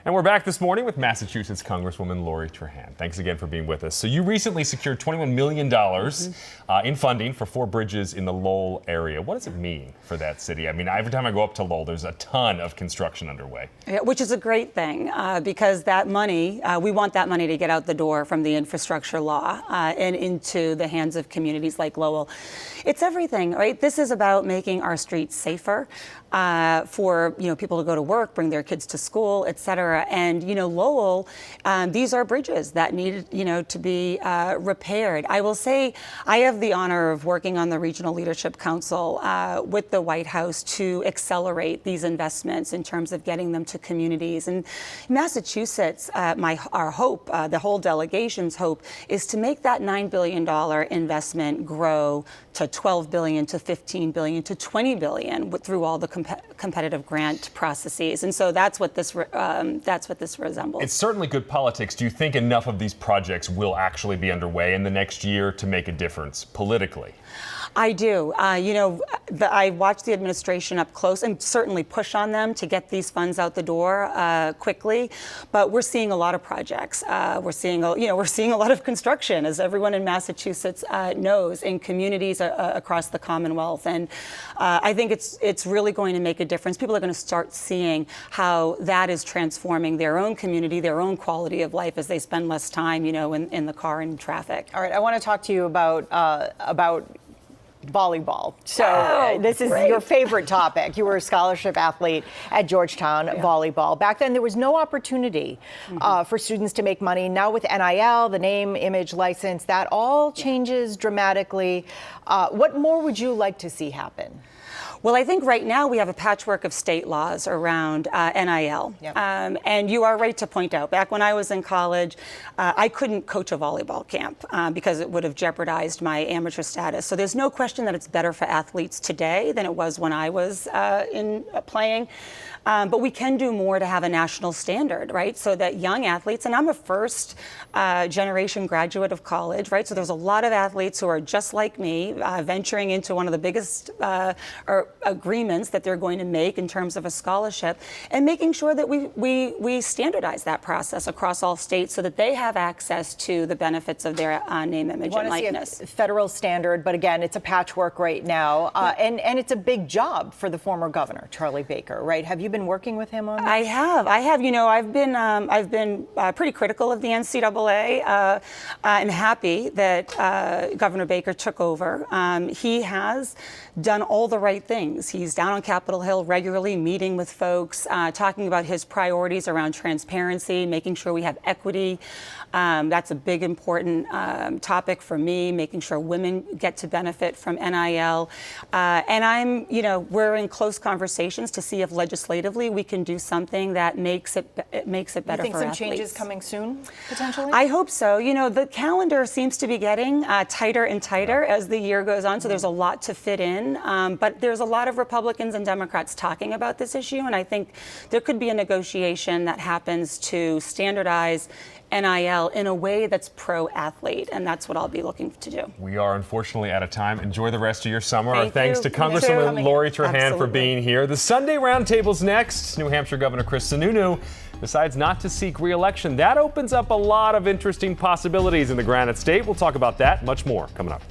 And we're back this morning with Massachusetts Congresswoman Lori Trahan. Thanks again for being with us. So you recently secured $21 million in funding for 4 bridges in the Lowell area. What does it mean for that city? I mean, every time I go up to Lowell, there's a ton of construction underway. Yeah, which is a great thing because that money, we want that money to get out the door from the infrastructure law and into the hands of communities like Lowell. It's everything, right? This is about making our streets safer for people to go to work, bring their kids to school, et cetera. And Lowell, these are bridges that need to be repaired. I will say I have the honor of working on the Regional Leadership Council with the White House to accelerate these investments in terms of getting them to communities. And Massachusetts, our hope, the whole delegation's hope, is to make that $9 billion investment grow to $12 billion, to $15 billion, to $20 billion through all the competitive grant processes. And so that's what this resembles. It's certainly good politics. Do you think enough of these projects will actually be underway in the next year to make a difference politically? I do. I watch the administration up close and certainly push on them to get these funds out the door quickly. But we're seeing a lot of projects. We're seeing a lot of construction, as everyone in Massachusetts knows, in communities across the Commonwealth. And I think it's really going to make a difference. People are going to start seeing how that is transforming their own community, their own quality of life as they spend less time, in the car and traffic. All right, I want to talk to you about volleyball. So this is your favorite topic. You were a scholarship athlete at Georgetown volleyball. Back then, there was no opportunity for students to make money. Now with NIL, the name, image, license, that all changes dramatically. What more would you like to see happen? Well, I think right now we have a patchwork of state laws around NIL. Yep. And you are right to point out, back when I was in college, I couldn't coach a volleyball camp because it would have jeopardized my amateur status. So there's no question that it's better for athletes today than it was when I was playing. But we can do more to have a national standard, right? So that young athletes, and I'm a first generation graduate of college, right? So there's a lot of athletes who are just like me, venturing into one of the biggest agreements that they're going to make in terms of a scholarship, and making sure that we standardize that process across all states so that they have access to the benefits of their name, image, and likeness. See a federal standard, but again, it's a patchwork right now, and it's a big job for the former governor, Charlie Baker, right? Have you been working with him on that? I have. I've been pretty critical of the NCAA. I'm happy that Governor Baker took over. He has done all the right things. He's down on Capitol Hill regularly, meeting with folks, talking about his priorities around transparency, making sure we have equity. That's a big, important topic for me, making sure women get to benefit from NIL. And we're in close conversations to see if legislatively we can do something that makes it better for athletes. You think some changes coming soon, potentially? I hope so. The calendar seems to be getting tighter and tighter as the year goes on, so there's a lot to fit in. But there's a lot of Republicans and Democrats talking about this issue, and I think there could be a negotiation that happens to standardize NIL in a way that's pro-athlete, and that's what I'll be looking to do. We are unfortunately out of time. Enjoy the rest of your summer. Our Thank thanks you. to Congresswoman Lori Trahan for being here. The Sunday Roundtable's next. New Hampshire Governor Chris Sununu decides not to seek re-election. That opens up a lot of interesting possibilities in the Granite State. We'll talk about that, much more, coming up.